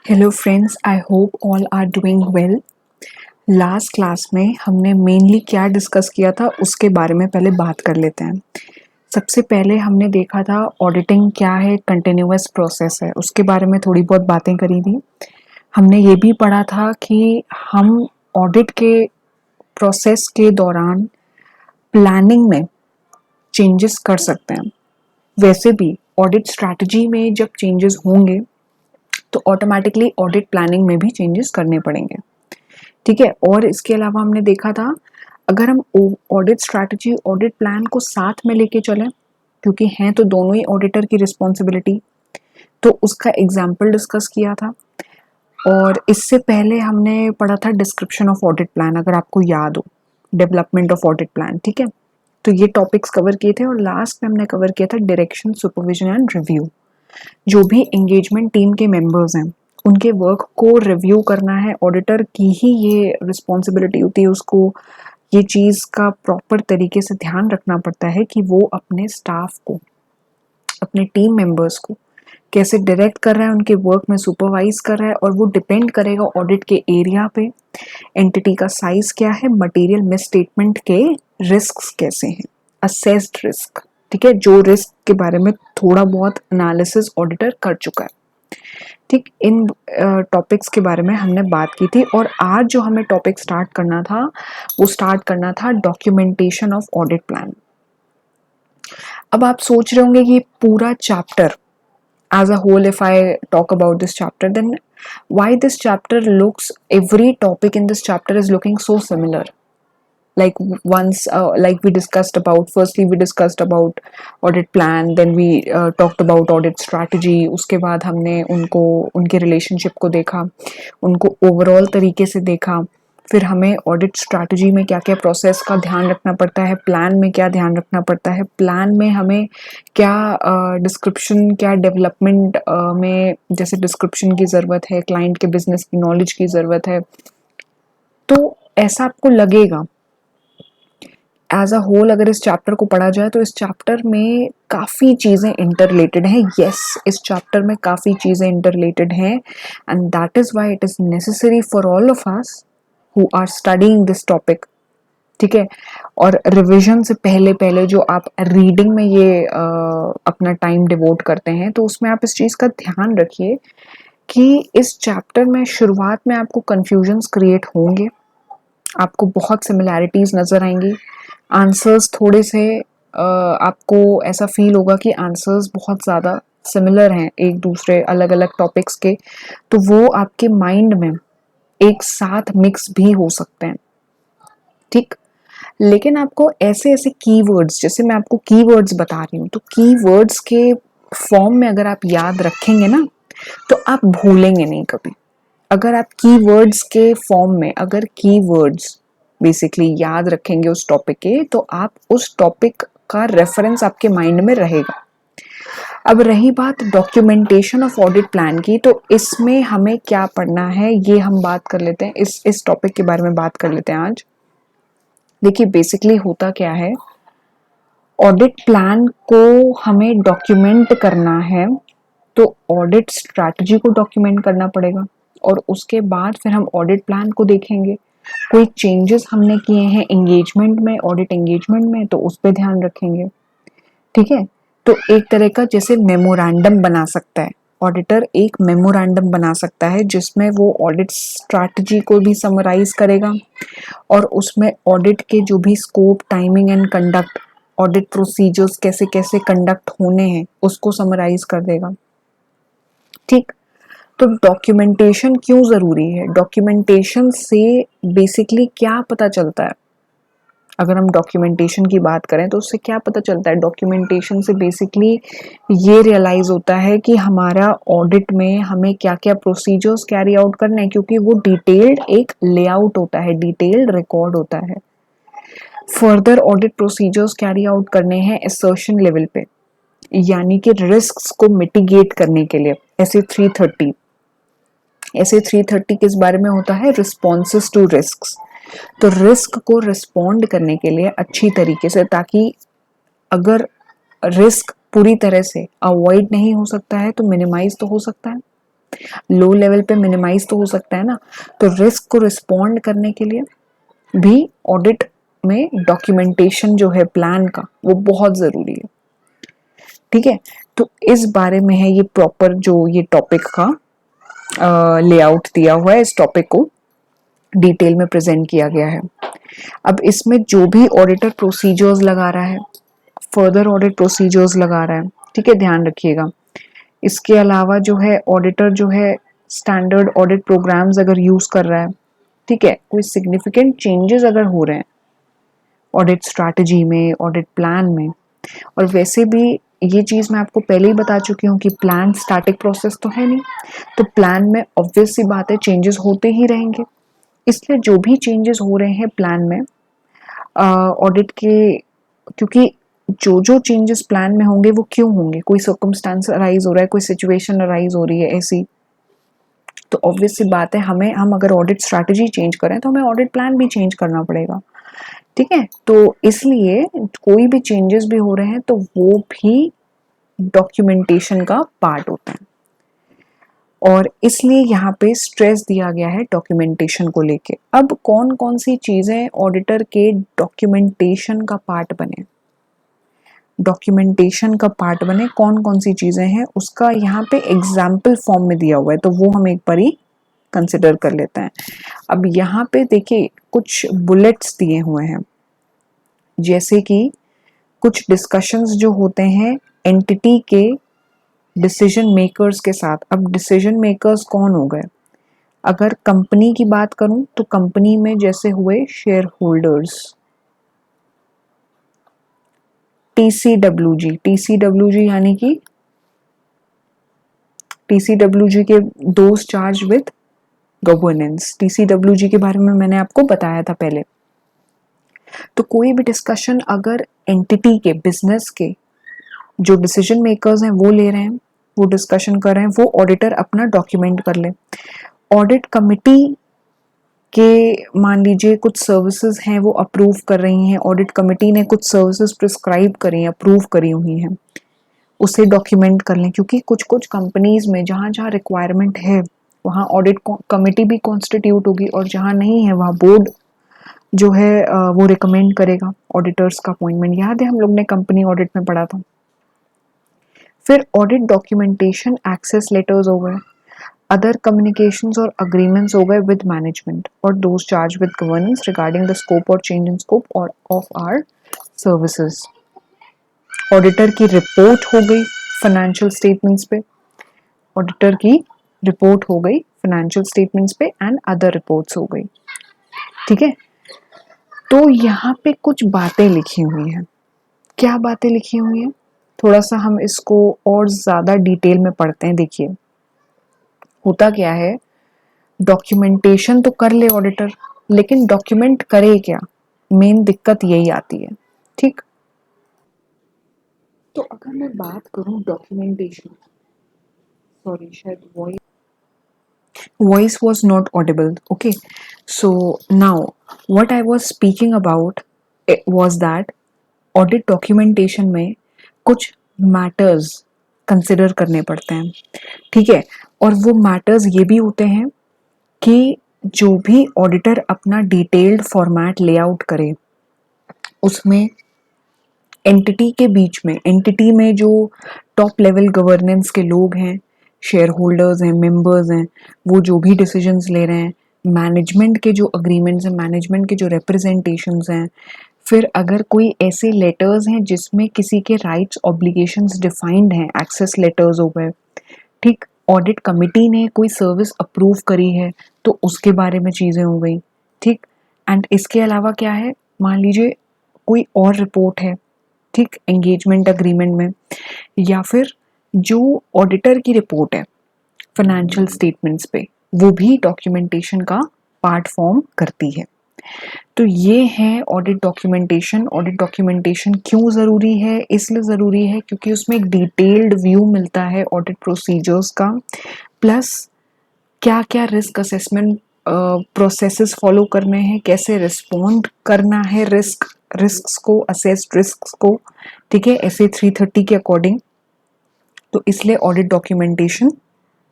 Hello friends, I hope all are doing well. Last class में हमने mainly क्या discuss किया था उसके बारे में पहले बात कर लेते हैं। सबसे पहले हमने देखा था ऑडिटिंग क्या है, कंटिन्यूअस प्रोसेस है, उसके बारे में थोड़ी बहुत बातें करी थी। हमने ये भी पढ़ा था कि हम ऑडिट के प्रोसेस के दौरान प्लानिंग में चेंजेस कर सकते हैं। वैसे भी ऑडिट स्ट्रैटेजी में जब चेंजेस होंगे तो ऑटोमेटिकली ऑडिट प्लानिंग में भी चेंजेस करने पड़ेंगे। ठीक है। और इसके अलावा हमने देखा था अगर हम ऑडिट स्ट्रैटेजी ऑडिट प्लान को साथ में लेके चलें, क्योंकि हैं तो दोनों ही ऑडिटर की रिस्पॉन्सिबिलिटी, तो उसका एग्जाम्पल डिस्कस किया था। और इससे पहले हमने पढ़ा था डिस्क्रिप्शन ऑफ ऑडिट प्लान, अगर आपको याद हो, डेवलपमेंट ऑफ ऑडिट प्लान। ठीक है। तो ये टॉपिक्स कवर किए थे और लास्ट में हमने कवर किया था डायरेक्शन, सुपरविजन एंड रिव्यू। जो भी एंगेजमेंट टीम के मेंबर्स हैं उनके वर्क को रिव्यू करना है, ऑडिटर की ही ये रिस्पॉन्सिबिलिटी होती है। उसको ये चीज़ का प्रॉपर तरीके से ध्यान रखना पड़ता है कि वो अपने स्टाफ को, अपने टीम मेंबर्स को कैसे डायरेक्ट कर रहा है, उनके वर्क में सुपरवाइज कर रहा है। और वो डिपेंड करेगा ऑडिट के एरिया पे, एंटिटी का साइज क्या है, मटेरियल मिसस्टेटमेंट के रिस्क कैसे हैं, असेस्ड रिस्क। ठीक है, जो रिस्क के बारे में थोड़ा बहुत एनालिसिस ऑडिटर कर चुका है। ठीक, इन टॉपिक्स के बारे में हमने बात की थी। और आज जो हमें टॉपिक स्टार्ट करना था वो स्टार्ट करना था डॉक्यूमेंटेशन ऑफ ऑडिट प्लान। अब आप सोच रहे होंगे कि पूरा chapter as a whole, if I talk about this chapter, then why this chapter looks, every topic in this chapter is looking so similar. Like once, like we discussed about, firstly we discussed about audit plan, then we talked about audit strategy, उसके बाद हमने उनको, उनके relationship को देखा, उनको overall तरीके से देखा। फिर हमें ऑडिट स्ट्रैटेजी में क्या क्या प्रोसेस का ध्यान रखना पड़ता है, प्लान में क्या ध्यान रखना पड़ता है, प्लान में हमें क्या डिस्क्रिप्शन, क्या डेवलपमेंट में जैसे डिस्क्रिप्शन की ज़रूरत है, क्लाइंट के बिजनेस की नॉलेज की ज़रूरत है। तो ऐसा आपको लगेगा एज अ होल, अगर इस चैप्टर को पढ़ा जाए तो इस चैप्टर में काफ़ी चीज़ें इंटरलेटेड हैं। यस, इस चैप्टर में काफ़ी चीज़ें इंटरलेटेड हैं, and that is why it is necessary for all of us who are studying this topic. ठीक है। और रिवीजन से पहले पहले जो आप रीडिंग में ये अपना टाइम डिवोट करते हैं, तो उसमें आप इस चीज़ का ध्यान रखिए कि इस चैप्टर में शुरुआत में आपको कन्फ्यूजन्स क्रिएट होंगे, आपको बहुत सिमिलैरिटीज़ नज़र आएंगी, आंसर्स थोड़े से आपको ऐसा फील होगा कि आंसर्स बहुत ज़्यादा सिमिलर हैं एक दूसरे अलग अलग टॉपिक्स के, तो वो आपके माइंड में एक साथ मिक्स भी हो सकते हैं। ठीक। लेकिन आपको ऐसे ऐसे कीवर्ड्स, जैसे मैं आपको कीवर्ड्स बता रही हूँ, तो कीवर्ड्स के फॉर्म में अगर आप याद रखेंगे ना तो आप भूलेंगे नहीं कभी। अगर आप कीवर्ड्स के फॉर्म में, अगर कीवर्ड्स बेसिकली याद रखेंगे उस टॉपिक के, तो आप उस टॉपिक का रेफरेंस आपके माइंड में रहेगा। अब रही बात डॉक्यूमेंटेशन ऑफ ऑडिट प्लान की, तो इसमें हमें क्या पढ़ना है ये हम बात कर लेते हैं, इस टॉपिक के बारे में बात कर लेते हैं आज। देखिए बेसिकली होता क्या है, ऑडिट प्लान को हमें डॉक्यूमेंट करना है, तो ऑडिट स्ट्रैटेजी को डॉक्यूमेंट करना पड़ेगा, और उसके बाद फिर हम ऑडिट प्लान को देखेंगे। कोई चेंजेस हमने किए हैं एंगेजमेंट में, ऑडिट एंगेजमेंट में, तो उस पर ध्यान रखेंगे। ठीक है। तो एक तरह का जैसे मेमोरेंडम बना सकता है ऑडिटर, एक मेमोरेंडम बना सकता है जिसमें वो ऑडिट स्ट्रैटेजी को भी समराइज करेगा, और उसमें ऑडिट के जो भी scope, timing and conduct, audit procedures कैसे कैसे कंडक्ट होने हैं उसको समराइज कर देगा। ठीक। तो डॉक्यूमेंटेशन क्यों ज़रूरी है, डॉक्यूमेंटेशन से बेसिकली क्या पता चलता है, अगर हम डॉक्यूमेंटेशन की बात करें तो उससे क्या पता चलता है, डॉक्यूमेंटेशन से बेसिकली ये रियलाइज़ होता है कि हमारा ऑडिट में हमें क्या क्या प्रोसीजर्स कैरी आउट करने हैं, क्योंकि वो डिटेल्ड एक लेआउट होता है, डिटेल्ड रिकॉर्ड होता है। Further audit procedures carry out करने हैं असर्शन लेवल पे, यानी कि रिस्क्स को मिटिगेट करने के लिए। ऐसे 330 किस बारे में होता है, रिस्पॉन्सेस टू रिस्क्स। तो रिस्क को रिस्पॉन्ड करने के लिए अच्छी तरीके से, ताकि अगर रिस्क पूरी तरह से अवॉइड नहीं हो सकता है तो मिनिमाइज तो हो सकता है। लो लेवल पे मिनिमाइज तो हो सकता है ना, तो रिस्क को रिस्पॉन्ड करने के लिए भी ऑडिट में डॉक्यूमेंटेशन जो है प्लान का वो बहुत ज़रूरी है। ठीक है, तो इस बारे में है ये प्रॉपर जो ये टॉपिक का लेआउट दिया हुआ है, इस टॉपिक को डिटेल में प्रेजेंट किया गया है। अब इसमें जो भी ऑडिटर प्रोसीजर्स लगा रहा है, फर्दर ऑडिट प्रोसीजर्स लगा रहा है, ठीक है, ध्यान रखिएगा। इसके अलावा जो है ऑडिटर जो है स्टैंडर्ड ऑडिट प्रोग्राम्स अगर यूज कर रहा है, ठीक है, कोई सिग्निफिकेंट चेंजेस अगर हो रहे हैं ऑडिट स्ट्रैटेजी में, ऑडिट प्लान में, और वैसे भी ये चीज़ मैं आपको पहले ही बता चुकी हूँ कि प्लान स्टैटिक प्रोसेस तो है नहीं, तो प्लान में ऑब्वियस सी बात है चेंजेस होते ही रहेंगे। इसलिए जो भी चेंजेस हो रहे हैं प्लान में ऑडिट के, क्योंकि जो जो चेंजेस प्लान में होंगे वो क्यों होंगे, कोई सर्कमस्टांस अराइज हो रहा है, कोई सिचुएशन अराइज हो रही है ऐसी, तो ऑब्वियस सी बात है हम अगर ऑडिट स्ट्रैटेजी चेंज करें तो हमें ऑडिट प्लान भी चेंज करना पड़ेगा। ठीक है, तो इसलिए कोई भी चेंजेस भी हो रहे हैं तो वो भी डॉक्यूमेंटेशन का पार्ट होता है, और इसलिए यहाँ पे स्ट्रेस दिया गया है डॉक्यूमेंटेशन को लेके। अब कौन कौन सी चीजें ऑडिटर के डॉक्यूमेंटेशन का पार्ट बने, डॉक्यूमेंटेशन का पार्ट बने कौन कौन सी चीजें हैं, उसका यहाँ पे एग्जाम्पल फॉर्म में दिया हुआ है, तो वो हम एक बार ही कंसिडर कर लेते हैं। अब यहाँ पे देखिए कुछ बुलेट्स दिए हुए हैं, जैसे कि कुछ डिस्कशंस जो होते हैं एंटिटी के डिसीजन मेकर्स के साथ। अब डिसीजन मेकर्स कौन हो गए, अगर कंपनी की बात करूं तो कंपनी में जैसे हुए शेयर होल्डर्स, टीसीडब्ल्यूजी यानी कि टीसीडब्ल्यूजी के those charge with governance, TCWG के बारे में मैंने आपको बताया था पहले। तो कोई भी डिस्कशन अगर एंटिटी के, बिजनेस के जो डिसीजन मेकर्स हैं वो ले रहे हैं, वो डिस्कशन कर रहे हैं, वो ऑडिटर अपना डॉक्यूमेंट कर ले। ऑडिट कमिटी के मान लीजिए कुछ सर्विसेज हैं वो अप्रूव कर रही हैं, ऑडिट कमिटी ने कुछ सर्विसेज प्रिस्क्राइब करी, अप्रूव करी हुई हैं, उसे डॉक्यूमेंट कर लें, क्योंकि कुछ कुछ कंपनीज में जहाँ जहाँ रिक्वायरमेंट है वहाँ ऑडिट कमिटी भी कॉन्स्टिट्यूट होगी, और जहाँ नहीं है वहाँ बोर्ड जो है वो रिकमेंड करेगा ऑडिटर्स का अपॉइंटमेंट। याद है हम लोग ने कंपनी ऑडिट में पढ़ा था। फिर ऑडिट डॉक्यूमेंटेशन एक्सेस लेटर्स हो गए, अदर कम्युनिकेशंस और अग्रीमेंट्स हो गए विद मैनेजमेंट, और those charge with governance regarding the scope और चेंज इन स्कोप और ऑफ आवर सर्विसेज। ऑडिटर की रिपोर्ट हो गई फाइनेंशियल स्टेटमेंट्स पे, ऑडिटर की रिपोर्ट हो गई फाइनेंशियल स्टेटमेंट्स पे एंड अदर रिपोर्ट्स हो गई। ठीक है, तो यहाँ पे कुछ बातें लिखी हुई हैं। क्या बातें लिखी हुई हैं, थोड़ा सा हम इसको और ज़्यादा डिटेल में पढ़ते हैं। देखिए होता क्या है, डॉक्यूमेंटेशन तो कर ले ऑडिटर, लेकिन डॉक्यूमेंट करे क्या, मेन दिक्कत यही आती है। ठीक, तो अगर मैं बात करूं डॉक्यूमेंटेशन, सॉरी शायद voice was not audible. Okay, so now what I was speaking about was that audit documentation में कुछ मैटर्स कंसिडर करने पड़ते हैं। ठीक है, और वो मैटर्स ये भी होते हैं कि जो भी ऑडिटर अपना डिटेल्ड फॉर्मेट लेआउट करे उसमें एंटिटी के बीच में, एंटिटी में जो टॉप लेवल गवर्नेंस के लोग हैं, शेयर होल्डर्स हैं, मेंबर्स हैं, वो जो भी डिसीजंस ले रहे हैं, मैनेजमेंट के जो अग्रीमेंट्स हैं, मैनेजमेंट के जो रिप्रेजेंटेशंस हैं, फिर अगर कोई ऐसे लेटर्स हैं जिसमें किसी के राइट्स ऑब्लिगेशंस डिफाइंड हैं, एक्सेस लेटर्स हो गए। ठीक, ऑडिट कमिटी ने कोई सर्विस अप्रूव करी है तो उसके बारे में चीज़ें हो गई। ठीक, एंड इसके अलावा क्या है, मान लीजिए कोई और रिपोर्ट है, ठीक, एंगेजमेंट अग्रीमेंट में, या फिर जो ऑडिटर की रिपोर्ट है फाइनेंशियल स्टेटमेंट्स पे, वो भी डॉक्यूमेंटेशन का पार्ट फॉर्म करती है। तो ये है ऑडिट डॉक्यूमेंटेशन। ऑडिट डॉक्यूमेंटेशन क्यों ज़रूरी है, इसलिए ज़रूरी है क्योंकि उसमें एक डिटेल्ड व्यू मिलता है ऑडिट प्रोसीजर्स का, प्लस क्या क्या रिस्क असेसमेंट प्रोसेसेस फॉलो करने हैं, कैसे रिस्पॉन्ड करना है रिस्क को, असेस्ड रिस्क को। ठीक है, ऐसे 330 के अकॉर्डिंग। तो इसलिए ऑडिट डॉक्यूमेंटेशन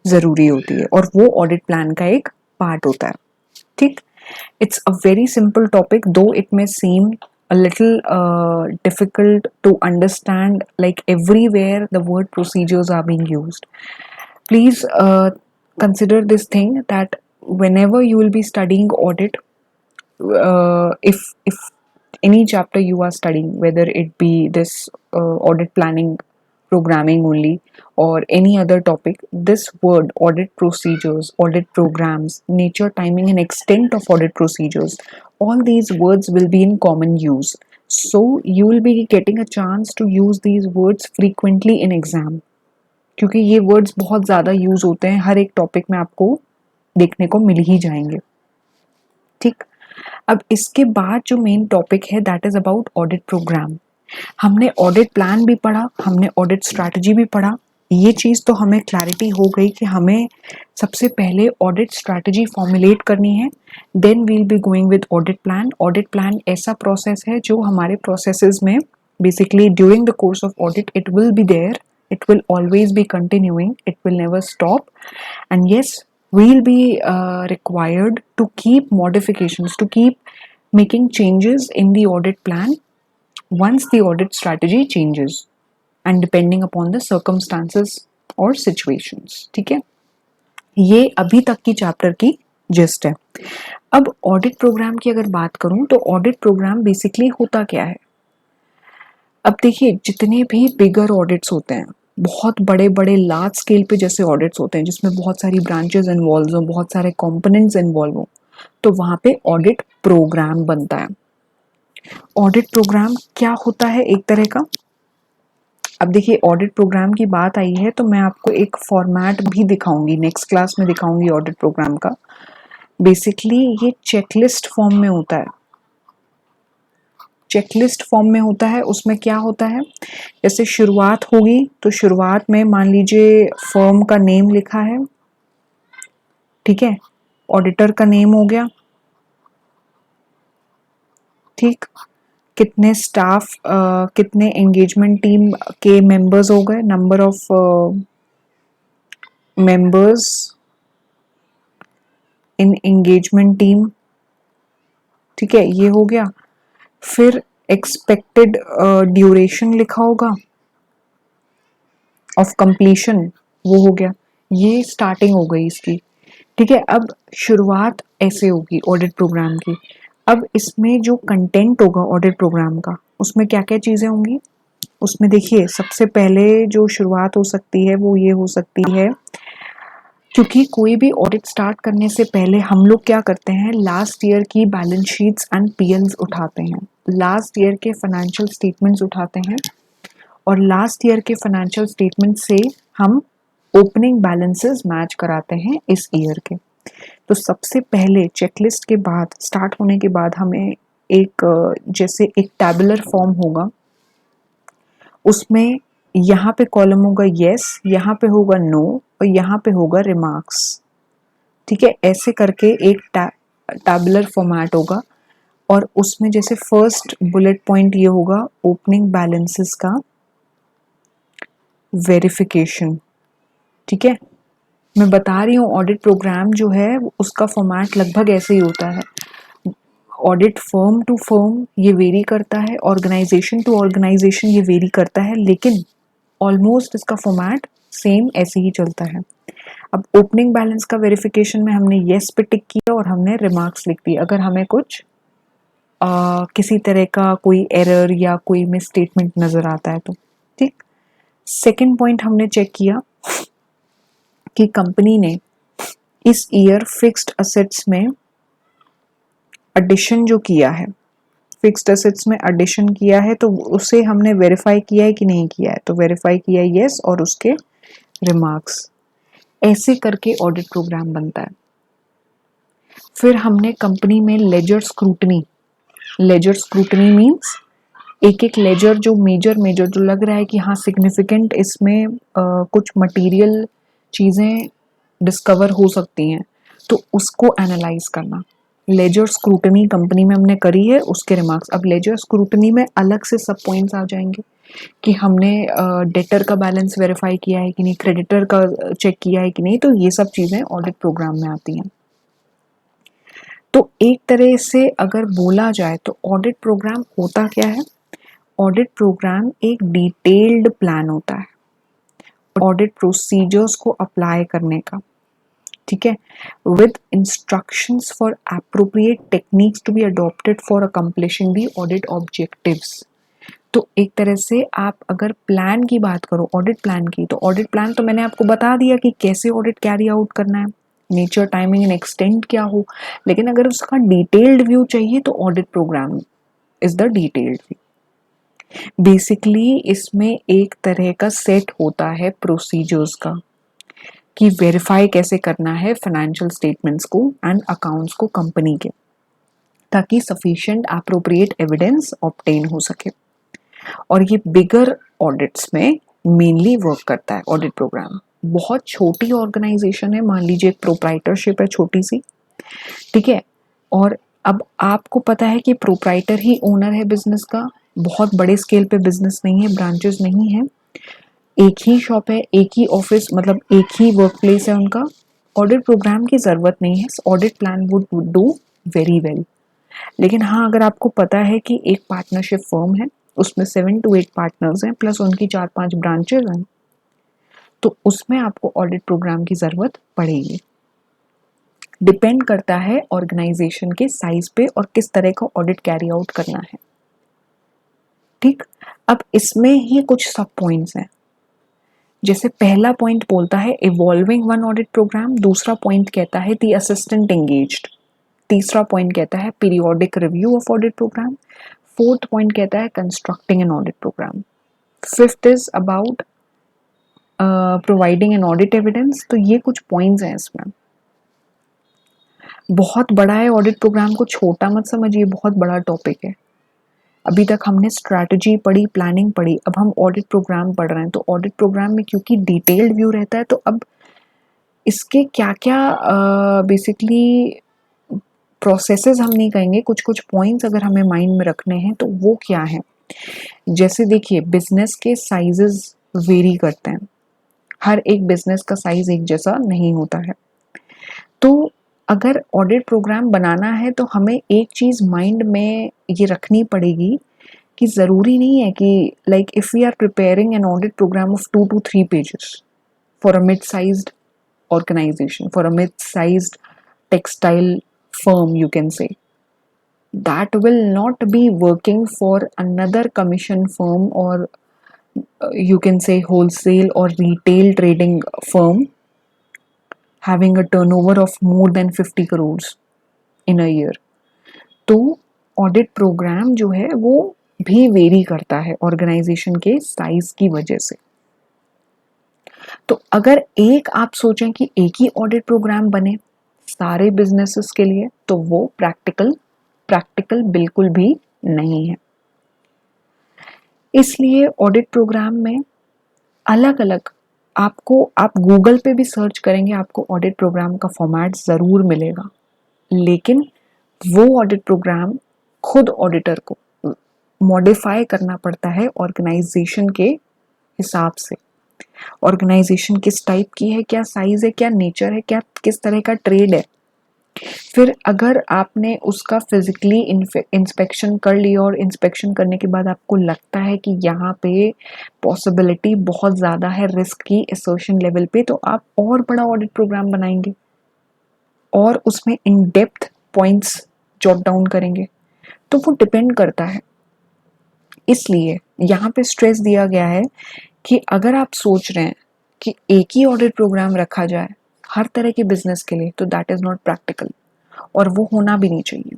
ज़रूरी होती है और वो ऑडिट प्लान का एक पार्ट होता है, ठीक? It's a very simple topic, though it may seem a little difficult to understand, like everywhere the word procedures are being used. Please consider this thing that whenever you will be studying audit, if any chapter you are studying, whether it be this audit planning programming only or any other topic, this word audit procedures, audit programs, nature, timing and extent of audit procedures, all these words will be in common use, so you will be getting a chance to use these words frequently in exam, क्योंकि ये words बहुत ज़्यादा use होते हैं, हर एक topic में आपको देखने को मिल ही जाएंगे, ठीक? अब इसके बाद जो मेन टॉपिक है that is about audit program. हमने ऑडिट प्लान भी पढ़ा, हमने ऑडिट स्ट्रैटेजी भी पढ़ा, ये चीज़ तो हमें क्लैरिटी हो गई कि हमें सबसे पहले ऑडिट स्ट्रैटेजी फॉर्मुलेट करनी है, then we'll be going with audit plan. Audit plan ऐसा प्रोसेस है जो हमारे प्रोसेसेस में basically during the course of audit it will be there, it will always be continuing, it will never stop, and yes, we'll be required to keep modifications, to keep making changes in the audit plan once the audit strategy changes and depending upon the circumstances or situations, ठीक है? ये अभी तक की chapter की gist है। अब audit programme की अगर बात करूं तो ऑडिट प्रोग्राम बेसिकली होता क्या है? अब देखिए, जितने भी बिगर ऑडिट्स होते हैं, बहुत बड़े बड़े लार्ज स्केल पे जैसे ऑडिट्स होते हैं जिसमें बहुत सारी ब्रांचेस इन्वॉल्व हो, बहुत सारे कंपोनेंट्स इन्वॉल्व हो, तो वहाँ पे ऑडिट प्रोग्राम बनता है। ऑडिट प्रोग्राम क्या होता है एक तरह का? अब देखिए, ऑडिट प्रोग्राम की बात आई है तो मैं आपको एक फॉर्मेट भी दिखाऊंगी, नेक्स्ट क्लास में दिखाऊंगी ऑडिट प्रोग्राम का। बेसिकली ये चेकलिस्ट फॉर्म में होता है, चेकलिस्ट फॉर्म में होता है। उसमें क्या होता है, जैसे शुरुआत होगी तो शुरुआत में मान लीजिए फर्म का नेम लिखा है, ठीक है, ऑडिटर का नेम हो गया, ठीक, कितने स्टाफ, कितने एंगेजमेंट टीम के मेंबर्स हो गए, number of members in engagement team, ठीक है, ये हो गया। फिर एक्सपेक्टेड ड्यूरेशन लिखा होगा ऑफ कंप्लीशन, वो हो गया, ये स्टार्टिंग हो गई इसकी, ठीक है। अब शुरुआत ऐसे होगी ऑडिट प्रोग्राम की। अब इसमें जो कंटेंट होगा ऑडिट प्रोग्राम का, उसमें क्या क्या चीज़ें होंगी, उसमें देखिए सबसे पहले जो शुरुआत हो सकती है वो ये हो सकती है, क्योंकि कोई भी ऑडिट स्टार्ट करने से पहले हम लोग क्या करते हैं, लास्ट ईयर की बैलेंस शीट्स एंड पीएल्स उठाते हैं, लास्ट ईयर के फाइनेंशियल स्टेटमेंट्स उठाते हैं, और लास्ट ईयर के फाइनेंशियल स्टेटमेंट से हम ओपनिंग बैलेंसेस मैच कराते हैं इस ईयर के। तो सबसे पहले चेकलिस्ट के बाद, स्टार्ट होने के बाद, हमें एक जैसे एक टैबुलर फॉर्म होगा, उसमें यहाँ पे कॉलम होगा यस, यहाँ पे होगा नो और यहाँ पे होगा रिमार्क्स, ठीक है। ऐसे करके एक टैबुलर फॉर्मेट होगा, और उसमें जैसे फर्स्ट बुलेट पॉइंट ये होगा ओपनिंग बैलेंसेस का वेरिफिकेशन, ठीक है। मैं बता रही हूँ ऑडिट प्रोग्राम जो है उसका फॉर्मेट लगभग ऐसे ही होता है। ऑडिट फर्म टू फर्म ये वेरी करता है, ऑर्गेनाइजेशन टू ऑर्गेनाइजेशन ये वेरी करता है, लेकिन ऑलमोस्ट इसका फॉर्मेट सेम ऐसे ही चलता है। अब ओपनिंग बैलेंस का वेरिफिकेशन में हमने येस पे टिक किया और हमने रिमार्क्स लिख दिए अगर हमें कुछ किसी तरह का कोई एरर या कोई मिस स्टेटमेंट नजर आता है तो, ठीक। सेकेंड पॉइंट हमने चेक किया कि कंपनी ने इस ईयर फिक्स्ड असेट्स में एडिशन जो किया है, फिक्स्ड असेट्स में एडिशन किया है, तो उसे हमने वेरीफाई किया है कि नहीं किया है, तो वेरीफाई किया है यस, और उसके रिमार्क्स, ऐसे करके ऑडिट प्रोग्राम बनता है। फिर हमने कंपनी में ledger scrutiny, ledger scrutiny means एक एक लेजर जो मेजर जो लग रहा है कि हाँ सिग्निफिकेंट इसमें कुछ मटेरियल चीज़ें डिस्कवर हो सकती हैं, तो उसको एनालाइज करना। लेजर स्क्रूटनी कंपनी में हमने करी है, उसके रिमार्क्स। अब लेजर स्क्रूटनी में अलग से सब पॉइंट्स आ जाएंगे कि हमने डेटर का बैलेंस वेरीफाई किया है कि नहीं, क्रेडिटर का चेक किया है कि नहीं, तो ये सब चीज़ें ऑडिट प्रोग्राम में आती हैं। तो एक तरह से अगर बोला जाए तो ऑडिट प्रोग्राम होता क्या है? ऑडिट प्रोग्राम एक डिटेल्ड प्लान होता है ऑडिट प्रोसीजर्स को अप्लाई करने का, ठीक है, with instructions for appropriate techniques to be adopted for accomplishing the audit objectives. तो एक तरह से आप अगर प्लान की बात करो, ऑडिट प्लान की, तो ऑडिट प्लान तो मैंने आपको बता दिया कि कैसे ऑडिट कैरी आउट करना है, नेचर, टाइमिंग एंड एक्सटेंट क्या हो, लेकिन अगर उसका डिटेल्ड व्यू चाहिए तो audit program is the detailed view. Basically इसमें एक तरह का सेट होता है प्रोसीजर्स का कि वेरीफाई कैसे करना है फाइनेंशियल स्टेटमेंट्स को एंड अकाउंट्स को कंपनी के, ताकि सफिशिएंट एप्रोप्रिएट एविडेंस ऑब्टेन हो सके। और ये बिगर ऑडिट्स में मेनली वर्क करता है ऑडिट प्रोग्राम। बहुत छोटी ऑर्गेनाइजेशन है, मान लीजिए एक प्रोप्राइटरशिप है छोटी सी, ठीक है, और अब आपको पता है कि प्रोप्राइटर ही ओनर है बिजनेस का, बहुत बड़े स्केल पे बिजनेस नहीं है, ब्रांचेस नहीं है, एक ही शॉप है, एक ही ऑफिस, मतलब एक ही वर्क प्लेस है उनका। ऑडिट प्रोग्राम की जरूरत नहीं है, audit plan would do very well. लेकिन हाँ, अगर आपको पता है कि एक पार्टनरशिप फर्म है, उसमें 7 to 8 पार्टनर्स हैं, प्लस उनकी 4-5 ब्रांचेस हैं, तो उसमें आपको ऑडिट प्रोग्राम की जरूरत पड़ेगी। डिपेंड करता है ऑर्गेनाइजेशन के साइज पे और किस तरह का ऑडिट कैरी आउट करना है, ठीक। अब इसमें ही कुछ सब पॉइंट्स हैं। जैसे पहला पॉइंट बोलता है इवॉल्विंग वन ऑडिट प्रोग्राम, दूसरा पॉइंट कहता है द असिस्टेंट एंगेज्ड, तीसरा पॉइंट कहता है periodic review of audit program, fourth point कहता है constructing an audit program, fifth is about providing an audit evidence. तो ये कुछ पॉइंट्स हैं इसमें। बहुत बड़ा है ऑडिट प्रोग्राम, को छोटा मत समझिए, बहुत बड़ा टॉपिक है। अभी तक हमने स्ट्रैटेजी पढ़ी, प्लानिंग पढ़ी, अब हम ऑडिट प्रोग्राम पढ़ रहे हैं। तो ऑडिट प्रोग्राम में क्योंकि डिटेल्ड व्यू रहता है, तो अब इसके क्या क्या बेसिकली प्रोसेसेस हम नहीं कहेंगे, कुछ कुछ पॉइंट्स अगर हमें माइंड में रखने हैं तो वो क्या है। जैसे देखिए, बिजनेस के साइजेस वेरी करते हैं, हर एक बिजनेस का साइज एक जैसा नहीं होता है। तो अगर ऑडिट प्रोग्राम बनाना है तो हमें एक चीज माइंड में ये रखनी पड़ेगी कि ज़रूरी नहीं है कि like if we are preparing an audit program of 2 to 3 pages for a mid-sized organization, for a mid-sized textile firm, you can say, that will not be working for another commission firm or you can say wholesale or retail trading firm having a turnover of more than 50 crores in a year. तो audit programme जो है वो भी very करता है organisation के size की वजह से। तो अगर एक आप सोचें कि एक ही ऑडिट प्रोग्राम बने सारे बिजनेसेस के लिए, तो वो प्रैक्टिकल बिल्कुल भी नहीं है। इसलिए ऑडिट प्रोग्राम में अलग अलग आप गूगल पे भी सर्च करेंगे, आपको ऑडिट प्रोग्राम का फॉर्मेट ज़रूर मिलेगा, लेकिन वो ऑडिट प्रोग्राम खुद ऑडिटर को मॉडिफाई करना पड़ता है ऑर्गेनाइजेशन के हिसाब से। ऑर्गेनाइजेशन किस टाइप की है, क्या साइज है, क्या नेचर है, क्या किस तरह का ट्रेड है। फिर अगर आपने उसका फिजिकली इंस्पेक्शन कर लिया और इंस्पेक्शन करने के बाद आपको लगता है कि यहाँ पे पॉसिबिलिटी बहुत ज़्यादा है रिस्क की एसर्शन लेवल पे, तो आप और बड़ा ऑडिट प्रोग्राम बनाएंगे और उसमें in depth points jot down करेंगे। तो वो डिपेंड करता है। इसलिए यहाँ पे स्ट्रेस दिया गया है कि अगर आप सोच रहे हैं कि एक ही ऑडिट प्रोग्राम रखा जाए हर तरह के बिजनेस के लिए, तो दैट इज नॉट प्रैक्टिकल और वो होना भी नहीं चाहिए।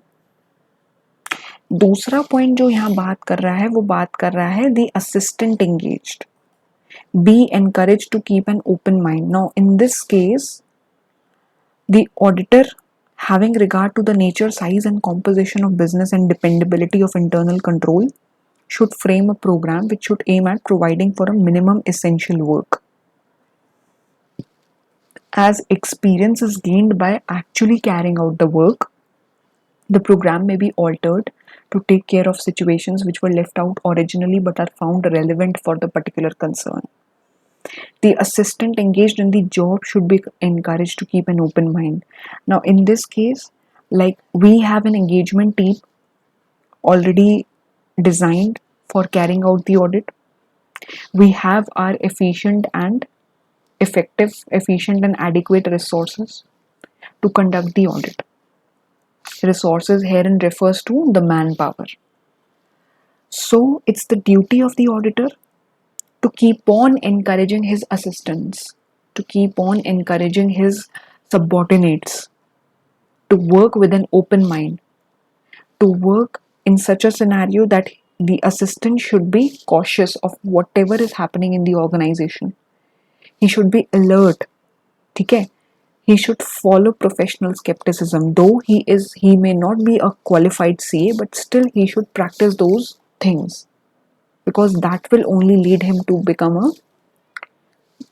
दूसरा पॉइंट जो यहाँ बात कर रहा है, वो बात कर रहा है the assistant engaged be encourage to keep an open mind. Now in this case the auditor, having regard to the nature, size and composition of business and dependability of internal control, should frame a program which should aim at providing for a minimum essential work. As experience is gained by actually carrying out the work, the program may be altered to take care of situations which were left out originally but are found relevant for the particular concern. The assistant engaged in the job should be encouraged to keep an open mind. Now, in this case, like we have an engagement team already designed for carrying out the audit. We have our efficient and adequate resources to conduct the audit. Resources herein refers to the manpower. So it's the duty of the auditor to keep on encouraging his assistants, to keep on encouraging his subordinates to work with an open mind, to work in such a scenario that the assistant should be cautious of whatever is happening in the organization. He should be alert. Okay? He should follow professional skepticism. Though he may not be a qualified CA, but still he should practice those things, because that will only lead him to become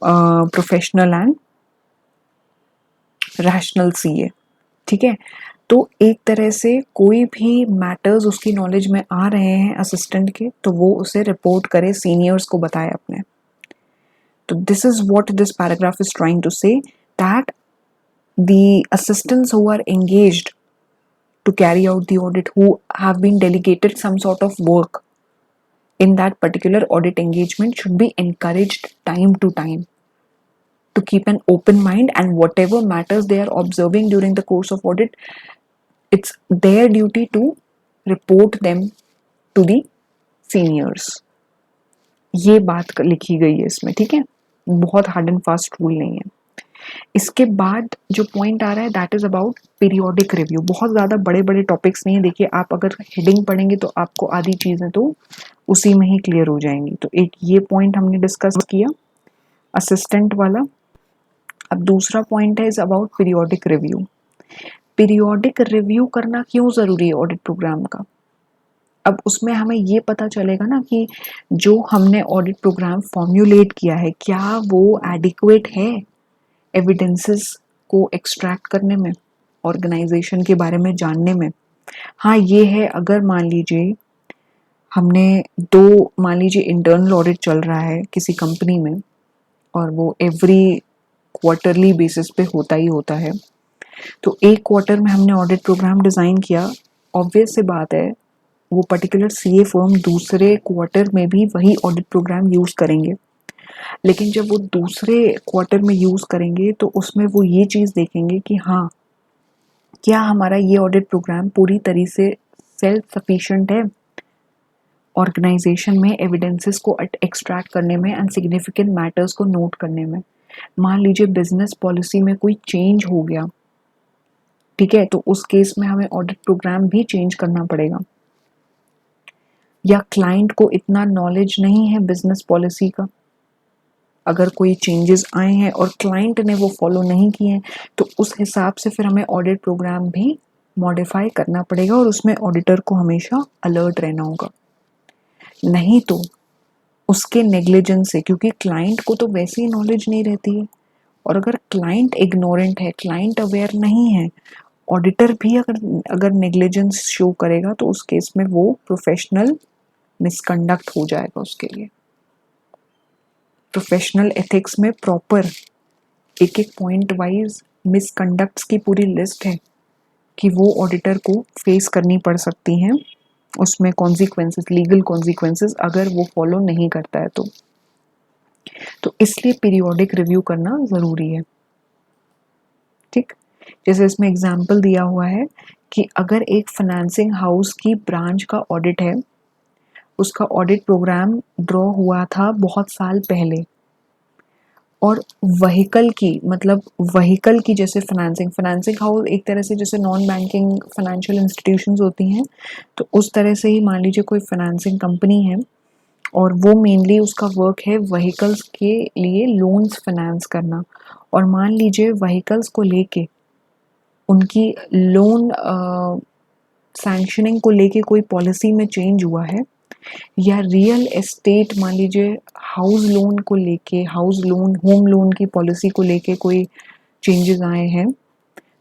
a professional and rational CA. ठीक है, तो एक तरह से कोई भी matters उसकी knowledge में आ रहे हैं असिस्टेंट के, तो वो उसे रिपोर्ट करे, सीनियर्स को बताए अपने. तो this is what this paragraph is trying to say, that the assistants who are engaged to carry out the audit, who have been delegated some sort of work in that particular audit engagement, should be encouraged time to time to keep an open mind, and whatever matters they are observing during the course of audit, it's their duty to report them to the seniors. ये बात लिखी गई है इसमें. ठीक है, बहुत hard and fast rule नहीं है. इसके बाद जो पॉइंट आ रहा है that is about periodic review. बहुत ज़्यादा बड़े बड़े टॉपिक्स नहीं है. देखिए, आप अगर हेडिंग पढ़ेंगे तो आपको आधी चीज़ें तो उसी में ही क्लियर हो जाएंगी. तो एक ये पॉइंट हमने डिस्कस किया असिस्टेंट वाला. अब दूसरा पॉइंट है is about periodic review. Periodic review करना क्यों ज़रूरी है ऑडिट प्रोग्राम का? अब उसमें हमें ये पता चलेगा ना कि जो हमने ऑडिट प्रोग्राम फॉर्म्युलेट किया है, क्या वो एडिक्वेट है एविडेंसेस को एक्सट्रैक्ट करने में, ऑर्गेनाइजेशन के बारे में जानने में. हाँ, ये है, अगर मान लीजिए हमने मान लीजिए इंटरनल ऑडिट चल रहा है किसी कंपनी में, और वो एवरी क्वार्टरली बेसिस पे होता ही होता है. तो एक क्वार्टर में हमने ऑडिट प्रोग्राम डिज़ाइन किया. ऑब्वियस सी बात है, वो पर्टिकुलर सीए फर्म दूसरे क्वार्टर में भी वही ऑडिट प्रोग्राम यूज़ करेंगे. लेकिन जब वो दूसरे क्वार्टर में यूज़ करेंगे तो उसमें वो ये चीज़ देखेंगे कि हाँ, क्या हमारा ये ऑडिट प्रोग्राम पूरी तरह से सेल्फ सफिशिएंट है ऑर्गेनाइजेशन में एविडेंसेस को एक्सट्रैक्ट करने में एंड सिग्निफिकेंट मैटर्स को नोट करने में. मान लीजिए बिजनेस पॉलिसी में कोई चेंज हो गया, ठीक है, तो उस केस में हमें ऑडिट प्रोग्राम भी चेंज करना पड़ेगा. या क्लाइंट को इतना नॉलेज नहीं है बिजनेस पॉलिसी का, अगर कोई चेंजेस आए हैं और क्लाइंट ने वो फॉलो नहीं किए हैं, तो उस हिसाब से फिर हमें ऑडिट प्रोग्राम भी मॉडिफाई करना पड़ेगा, और उसमें ऑडिटर को हमेशा अलर्ट रहना होगा. नहीं तो उसके नेग्लिजेंस से, क्योंकि क्लाइंट को तो वैसे ही नॉलेज नहीं रहती है, और अगर क्लाइंट इग्नोरेंट है, क्लाइंट अवेयर नहीं है, ऑडिटर भी अगर नेग्लिजेंस शो करेगा तो उस केस में वो प्रोफेशनल मिसकंडक्ट हो जाएगा उसके लिए. प्रोफेशनल एथिक्स में प्रॉपर एक एक पॉइंट वाइज मिसकंडक्ट्स की पूरी लिस्ट है कि वो ऑडिटर को फेस करनी पड़ सकती हैं, उसमें कॉन्सिक्वेंसेस, लीगल कॉन्सिक्वेंसेस अगर वो फॉलो नहीं करता है तो इसलिए पीरियोडिक रिव्यू करना ज़रूरी है. ठीक, जैसे इसमें एग्जाम्पल दिया हुआ है कि अगर एक फाइनेंसिंग हाउस की ब्रांच का ऑडिट है, उसका ऑडिट प्रोग्राम ड्रॉ हुआ था बहुत साल पहले, और व्हीकल की जैसे फाइनेंसिंग हाउस एक तरह से जैसे नॉन बैंकिंग फाइनेंशियल इंस्टीट्यूशंस होती हैं, तो उस तरह से ही मान लीजिए कोई फाइनेंसिंग कंपनी है और वो मेनली उसका वर्क है व्हीकल्स के लिए लोन्स फाइनेंस करना, और मान लीजिए व्हीकल्स को लेके उनकी लोन सैंक्शनिंग को लेके कोई पॉलिसी में चेंज हुआ है, या रियल एस्टेट मान लीजिए हाउस लोन को लेके, होम लोन की पॉलिसी को लेके कोई चेंजेस आए हैं,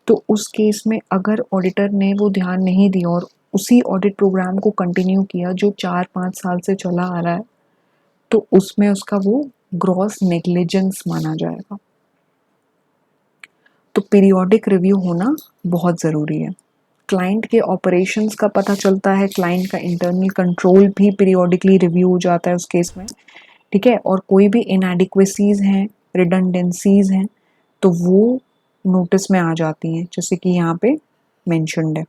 तो उस केस में अगर ऑडिटर ने वो ध्यान नहीं दिया और उसी ऑडिट प्रोग्राम को कंटिन्यू किया जो 4-5 साल से चला आ रहा है, तो उसमें उसका वो ग्रॉस नेग्लिजेंस माना जाएगा। तो पीरियोडिक रिव्यू होना बहुत ज़रूरी है। क्लाइंट के ऑपरेशंस का पता चलता है, क्लाइंट का इंटरनल कंट्रोल भी पीरियोडिकली रिव्यू हो जाता है उस केस में, ठीक है। और कोई भी इनएडिक्वेसीज हैं, रिडंडेंसीज हैं, तो वो नोटिस में आ जाती हैं, जैसे कि यहाँ पे मेंशन्ड है,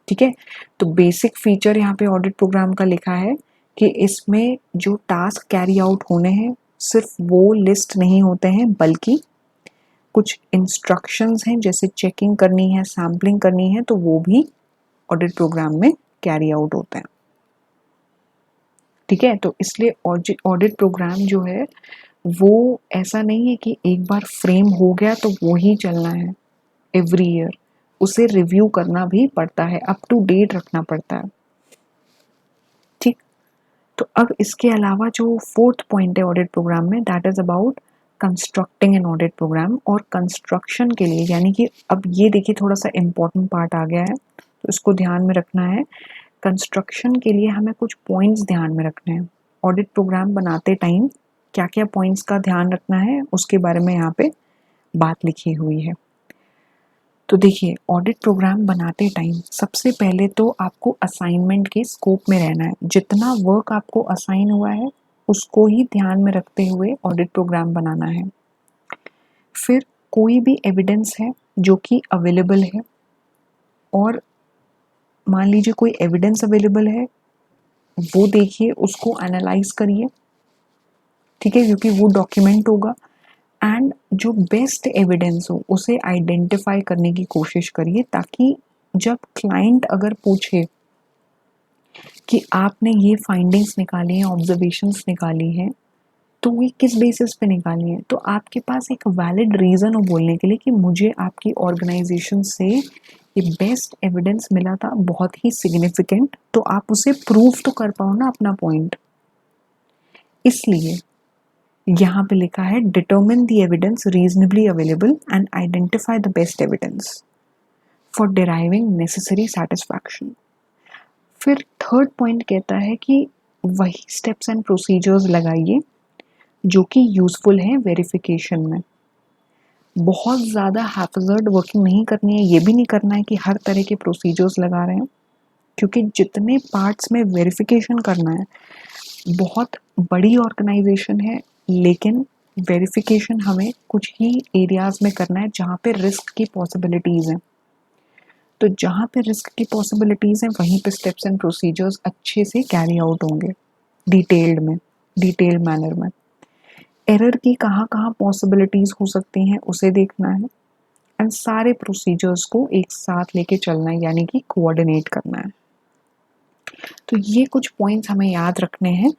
ठीक है। तो बेसिक फीचर यहाँ पे ऑडिट प्रोग्राम का लिखा है कि इसमें जो टास्क कैरी आउट होने हैं सिर्फ वो लिस्ट नहीं होते हैं, बल्कि कुछ इंस्ट्रक्शंस हैं, जैसे चेकिंग करनी है, सैम्पलिंग करनी है, तो वो भी ऑडिट प्रोग्राम में कैरी आउट होते हैं, ठीक है। तो इसलिए ऑडिट प्रोग्राम जो है वो ऐसा नहीं है कि एक बार फ्रेम हो गया तो वो ही चलना है एवरी ईयर, उसे रिव्यू करना भी पड़ता है, अप टू डेट रखना पड़ता है, ठीक। तो अब इसके अलावा जो फोर्थ पॉइंट है ऑडिट प्रोग्राम में, that is about constructing an audit program. और कंस्ट्रक्शन के लिए, यानी कि अब ये देखिए थोड़ा सा इम्पोर्टेंट पार्ट आ गया है, तो इसको ध्यान में रखना है। कंस्ट्रक्शन के लिए हमें कुछ पॉइंट्स ध्यान में रखने हैं। ऑडिट प्रोग्राम बनाते टाइम क्या क्या पॉइंट्स का ध्यान रखना है, उसके बारे में यहाँ पे बात लिखी हुई है। तो देखिए, ऑडिट प्रोग्राम बनाते टाइम सबसे पहले तो आपको असाइनमेंट के स्कोप में रहना है। जितना वर्क आपको असाइन हुआ है उसको ही ध्यान में रखते हुए ऑडिट प्रोग्राम बनाना है। फिर कोई भी एविडेंस है जो कि अवेलेबल है, और मान लीजिए कोई एविडेंस अवेलेबल है, वो देखिए, उसको एनालाइज करिए, ठीक है, क्योंकि वो डॉक्यूमेंट होगा। एंड जो बेस्ट एविडेंस हो उसे आइडेंटिफाई करने की कोशिश करिए, ताकि जब क्लाइंट अगर पूछे कि आपने ये फाइंडिंग्स निकाली हैं, ऑब्जर्वेशंस निकाली हैं, तो ये किस बेसिस पे निकाली है, तो आपके पास एक वैलिड रीज़न हो बोलने के लिए कि मुझे आपकी ऑर्गेनाइजेशन से ये बेस्ट एविडेंस मिला था, बहुत ही सिग्निफिकेंट, तो आप उसे प्रूव तो कर पाओ ना अपना पॉइंट। इसलिए यहाँ पे लिखा है determine the evidence reasonably available and identify the best evidence for deriving necessary satisfaction. फिर थर्ड पॉइंट कहता है कि वही स्टेप्स एंड प्रोसीजर्स लगाइए जो कि यूजफुल हैं वेरिफिकेशन में। बहुत ज़्यादा हैफर्ड वर्किंग नहीं करनी है, ये भी नहीं करना है कि हर तरह के प्रोसीजर्स लगा रहे हैं, क्योंकि जितने पार्ट्स में वेरिफिकेशन करना है, बहुत बड़ी ऑर्गेनाइजेशन है, लेकिन वेरिफिकेशन हमें कुछ ही एरियाज में करना है जहाँ पे रिस्क की पॉसिबिलिटीज़ हैं। तो जहाँ पे रिस्क की पॉसिबिलिटीज़ हैं वहीं पे स्टेप्स एंड प्रोसीजर्स अच्छे से कैरी आउट होंगे, डिटेल्ड मैनर में। एरर की कहाँ कहाँ पॉसिबिलिटीज़ हो सकती हैं उसे देखना है, एंड सारे प्रोसीजर्स को एक साथ लेके चलना है, यानी कि कोऑर्डिनेट करना है। तो ये कुछ पॉइंट्स हमें याद रखने हैं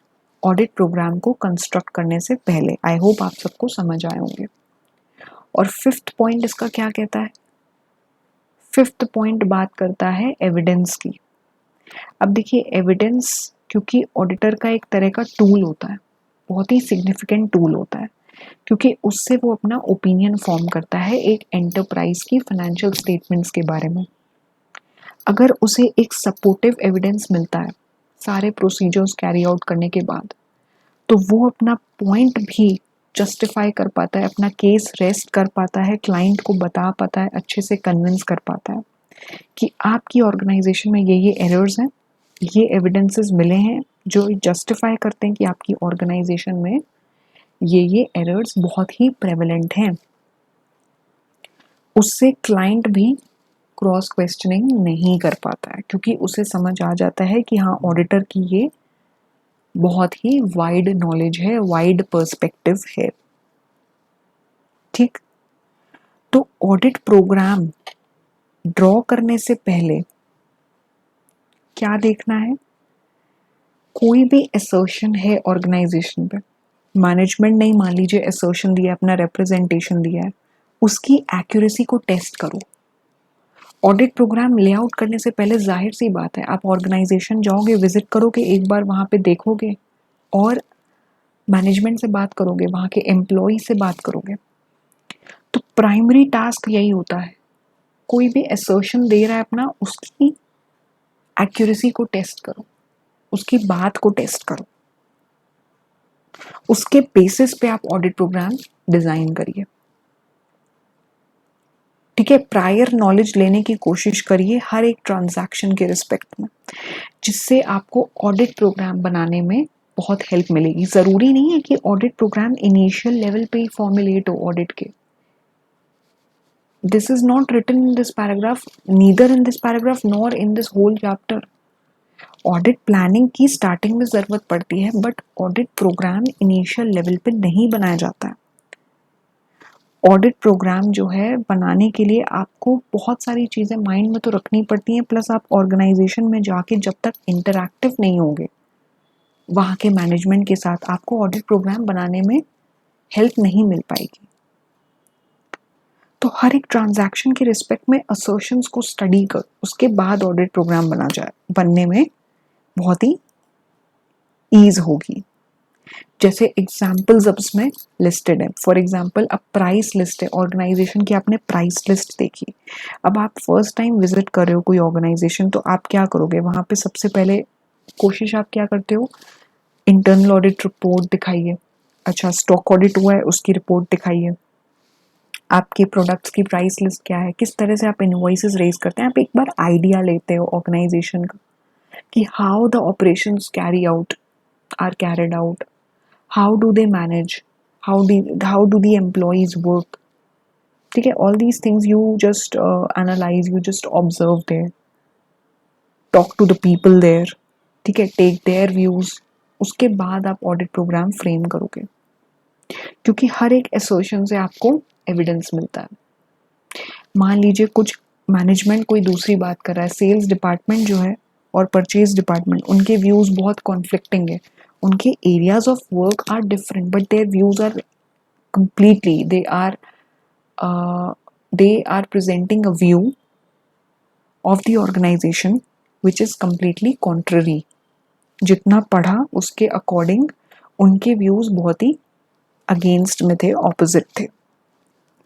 ऑडिट प्रोग्राम को कंस्ट्रक्ट करने से पहले। आई होप आप सबको समझ आए होंगे। और फिफ्थ पॉइंट इसका क्या कहता है? फिफ्थ पॉइंट बात करता है एविडेंस की। अब देखिए, एविडेंस क्योंकि ऑडिटर का एक तरह का टूल होता है, बहुत ही सिग्निफिकेंट टूल होता है, क्योंकि उससे वो अपना ओपिनियन फॉर्म करता है एक एंटरप्राइज की फाइनेंशियल स्टेटमेंट्स के बारे में। अगर उसे एक सपोर्टिव एविडेंस मिलता है सारे प्रोसीजर्स कैरी आउट करने के बाद, तो वो अपना पॉइंट भी जस्टिफाई कर पाता है, अपना केस रेस्ट कर पाता है, क्लाइंट को बता पाता है, अच्छे से कन्विंस कर पाता है कि आपकी ऑर्गेनाइजेशन में ये एरर्स हैं, ये एविडेंसेस मिले हैं जो जस्टिफाई करते हैं कि आपकी ऑर्गेनाइजेशन में ये एरर्स बहुत ही प्रेवलेंट हैं। उससे क्लाइंट भी क्रॉस क्वेश्चनिंग नहीं कर पाता है, क्योंकि उसे समझ आ जाता है कि हाँ, ऑडिटर की ये बहुत ही वाइड नॉलेज है, वाइड पर्सपेक्टिव है, ठीक। तो ऑडिट प्रोग्राम ड्रॉ करने से पहले क्या देखना है? कोई भी असर्शन है ऑर्गेनाइजेशन पे, मैनेजमेंट ने मान लीजिए असर्शन दिया, अपना रिप्रेजेंटेशन दिया है, उसकी एक्यूरेसी को टेस्ट करो। ऑडिट प्रोग्राम लेआउट करने से पहले जाहिर सी बात है, आप ऑर्गेनाइजेशन जाओगे, विजिट करोगे, एक बार वहाँ पे देखोगे और मैनेजमेंट से बात करोगे, वहाँ के एम्प्लॉय से बात करोगे। तो प्राइमरी टास्क यही होता है, कोई भी असर्शन दे रहा है अपना, उसकी एक्यूरेसी को टेस्ट करो, उसकी बात को टेस्ट करो, उसके बेसिस पे आप ऑडिट प्रोग्राम डिजाइन करिए। ठीक है, प्रायर नॉलेज लेने की कोशिश करिए हर एक ट्रांजैक्शन के रिस्पेक्ट में, जिससे आपको ऑडिट प्रोग्राम बनाने में बहुत हेल्प मिलेगी। जरूरी नहीं है कि ऑडिट प्रोग्राम इनिशियल लेवल पे ही फॉर्मुलेट हो ऑडिट के। This is not written in this paragraph, neither in this paragraph nor in this whole chapter. Audit planning की स्टार्टिंग में जरूरत पड़ती है, but audit program initial level पे नहीं बनाया जाता है। ऑडिट प्रोग्राम जो है बनाने के लिए आपको बहुत सारी चीज़ें माइंड में तो रखनी पड़ती हैं, प्लस आप ऑर्गेनाइजेशन में जाके जब तक इंटरैक्टिव नहीं होंगे वहाँ के मैनेजमेंट के साथ, आपको ऑडिट प्रोग्राम बनाने में हेल्प नहीं मिल पाएगी। तो हर एक ट्रांजैक्शन के रिस्पेक्ट में असर्शंस को स्टडी कर, उसके बाद ऑडिट प्रोग्राम बनने में बहुत ही ईज होगी। जैसे एग्जाम्पल्स अब इसमें लिस्टेड है। फॉर एग्जाम्पल, अब प्राइस लिस्ट है ऑर्गेनाइजेशन की, आपने प्राइस लिस्ट देखी। अब आप फर्स्ट टाइम विजिट कर रहे हो कोई ऑर्गेनाइजेशन, तो आप क्या करोगे वहाँ पे? सबसे पहले कोशिश आप क्या करते हो? इंटरनल ऑडिट रिपोर्ट दिखाइए। अच्छा, स्टॉक ऑडिट हुआ है उसकी रिपोर्ट दिखाइए। आपके प्रोडक्ट्स की प्राइस लिस्ट क्या है, किस तरह से आप इनवॉइसेस रेज करते हैं। आप एक बार आइडिया लेते हो ऑर्गेनाइजेशन का कि how the operations carry out are carried out, how do they manage, how do the employees work. ठीक है, all these things you just analyze, you just observe there, talk to the people there, ठीक है, take their views। उसके बाद आप audit programme frame करोगे, क्योंकि हर एक एसोसिएशन से आपको एविडेंस मिलता है। मान लीजिए कुछ मैनेजमेंट कोई दूसरी बात कर रहा है, सेल्स डिपार्टमेंट जो है और परचेज डिपार्टमेंट, उनके व्यूज बहुत कॉन्फ्लिक्टिंग है, उनके areas of work are different, but their views are completely, they are presenting a view of the organization which is completely contrary। जितना पढ़ा उसके अकॉर्डिंग उनके व्यूज बहुत ही अगेंस्ट में थे, ऑपोजिट थे,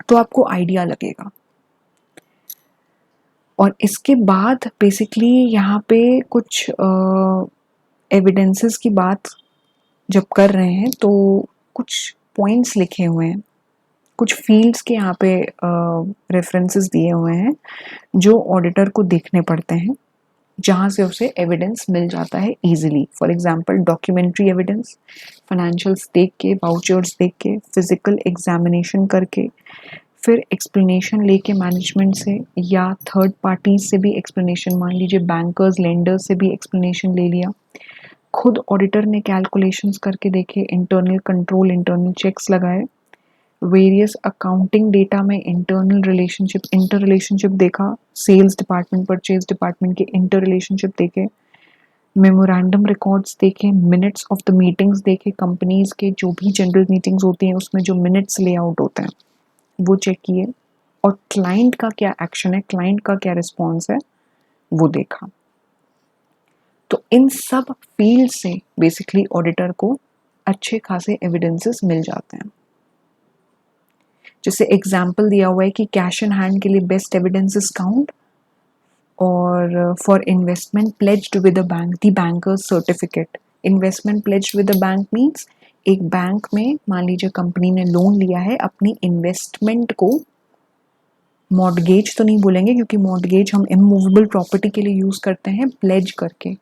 तो आपको आइडिया लगेगा। और इसके बाद बेसिकली यहाँ पे कुछ एविडेंसेस की बात जब कर रहे हैं तो कुछ पॉइंट्स लिखे हुए हैं, कुछ फील्ड्स के यहाँ पे रेफरेंसेस दिए हुए हैं जो ऑडिटर को देखने पड़ते हैं, जहाँ से उसे एविडेंस मिल जाता है easily. For example, documentary evidence, financials देख के, वाउचर्स देख के, फिजिकल एग्जामिनेशन करके, फिर एक्सप्लेनेशन लेके मैनेजमेंट से या थर्ड पार्टीज से भी एक्सप्लेनेशन, मान लीजिए बैंकर्स, लेंडर्स से भी एक्सप्लेनेशन ले लिया, खुद ऑडिटर ने कैलकुलेशंस करके देखे, इंटरनल कंट्रोल, इंटरनल चेक्स लगाए, वेरियस अकाउंटिंग डेटा में इंटरनल रिलेशनशिप, इंटर रिलेशनशिप देखा, सेल्स डिपार्टमेंट परचेज डिपार्टमेंट के इंटर रिलेशनशिप देखे, मेमोरेंडम रिकॉर्ड्स देखे, मिनट्स ऑफ द मीटिंग्स देखे, कंपनीज के जो भी जनरल मीटिंग्स होती हैं उसमें जो मिनट्स लेआउट होते हैं वो चेक किए, और क्लाइंट का क्या एक्शन है, क्लाइंट का क्या रिस्पॉन्स है वो देखा। तो इन सब फील्ड से बेसिकली ऑडिटर को अच्छे खासे एविडेंसेस मिल जाते हैं। जैसे एग्जाम्पल दिया हुआ है कि कैश इन हैंड के लिए बेस्ट एविडेंस इज काउंट, और for investment pledged with a bank the bankers certificate. Investment pledged with a bank means एक बैंक में मान लीजिए कंपनी ने लोन लिया है अपनी इन्वेस्टमेंट को, मॉर्टगेज तो नहीं बोलेंगे क्योंकि मॉर्टगेज हम इमूवेबल प्रॉपर्टी के लिए यूज करते हैं, प्लेज करके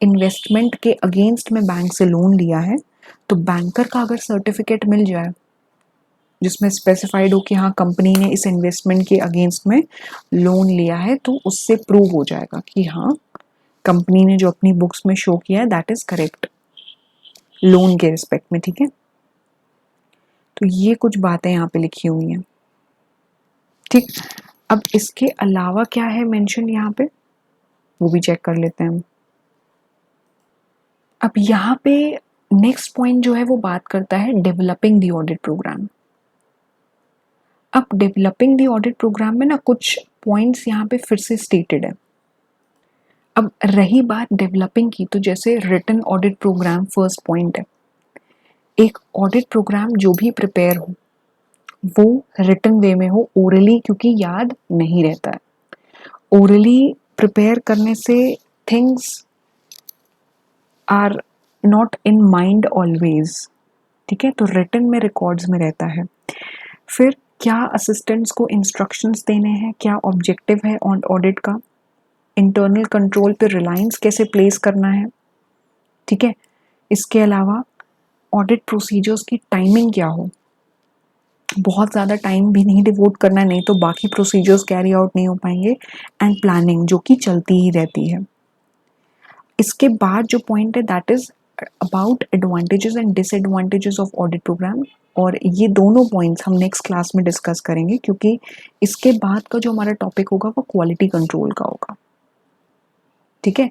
इन्वेस्टमेंट के अगेंस्ट में बैंक से लोन लिया है, तो बैंकर का अगर सर्टिफिकेट मिल जाए जिसमें स्पेसिफाइड हो कि हाँ कंपनी ने इस इन्वेस्टमेंट के अगेंस्ट में लोन लिया है, तो उससे प्रूव हो जाएगा कि हाँ कंपनी ने जो अपनी बुक्स में शो किया है दैट इज करेक्ट लोन के रिस्पेक्ट में। ठीक है, तो ये कुछ बातें यहाँ पे लिखी हुई हैं। ठीक, अब इसके अलावा क्या है मेंशन यहाँ पे वो भी चेक कर लेते हैं। अब यहाँ पे नेक्स्ट पॉइंट जो है वो बात करता है डेवलपिंग द ऑडिट प्रोग्राम। अब डेवलपिंग द ऑडिट प्रोग्राम में ना कुछ पॉइंट्स यहाँ पे फिर से स्टेटेड है। अब रही बात डेवलपिंग की, तो जैसे written audit program first point है, एक ऑडिट प्रोग्राम जो भी प्रिपेयर हो वो रिटन वे में हो, ओरली क्योंकि याद नहीं रहता है। ओरली प्रिपेयर करने से things are not in mind always, ठीक है, तो रिटन में रिकॉर्ड्स में रहता है। फिर क्या असिस्टेंट्स को इंस्ट्रक्शंस देने हैं, क्या ऑब्जेक्टिव है ऑन ऑडिट का, इंटरनल कंट्रोल पे रिलायंस कैसे प्लेस करना है, ठीक है। इसके अलावा ऑडिट प्रोसीजर्स की टाइमिंग क्या हो, बहुत ज़्यादा टाइम भी नहीं डिवोट करना है, नहीं तो बाकी प्रोसीजर्स कैरी आउट नहीं हो पाएंगे, एंड प्लानिंग जो कि चलती ही रहती है। इसके बाद जो पॉइंट है that is about advantages and disadvantages of audit program, और ये दोनों पॉइंट्स हम नेक्स्ट क्लास में डिस्कस करेंगे, क्योंकि इसके बाद का जो हमारा टॉपिक होगा वो क्वालिटी कंट्रोल का होगा, ठीक है।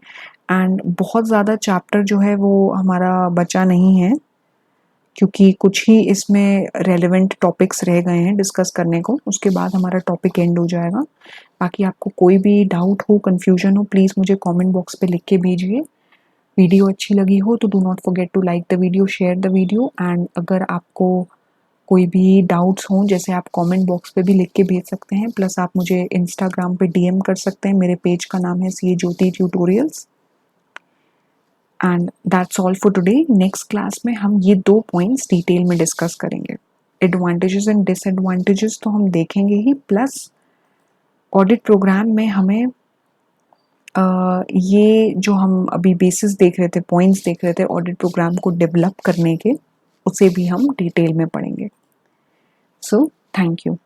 एंड बहुत ज़्यादा चैप्टर जो है वो हमारा बचा नहीं है, क्योंकि कुछ ही इसमें रेलेवेंट टॉपिक्स रह गए हैं डिस्कस करने को, उसके बाद हमारा टॉपिक एंड हो जाएगा। बाकी आपको कोई भी डाउट हो, कन्फ्यूजन हो, प्लीज़ मुझे कमेंट बॉक्स पे लिख के भेजिए। वीडियो अच्छी लगी हो तो do not forget to like the video, share the video, and अगर आपको कोई भी डाउट्स हों जैसे आप कमेंट बॉक्स पे भी लिख के भेज सकते हैं, प्लस आप मुझे इंस्टाग्राम पे डीएम कर सकते हैं, मेरे पेज का नाम है CA Jyoti tutorials. And that's all for today. Next class में हम ये 2 पॉइंट्स डिटेल में डिस्कस करेंगे। एडवांटेजेस एंड डिसएडवांटेजेस तो हम देखेंगे ही, प्लस ऑडिट प्रोग्राम में हमें ये जो हम अभी बेसिस देख रहे थे, पॉइंट्स देख रहे थे ऑडिट प्रोग्राम को डेवलप करने के, उसे भी हम डिटेल में पढ़ेंगे। So thank you.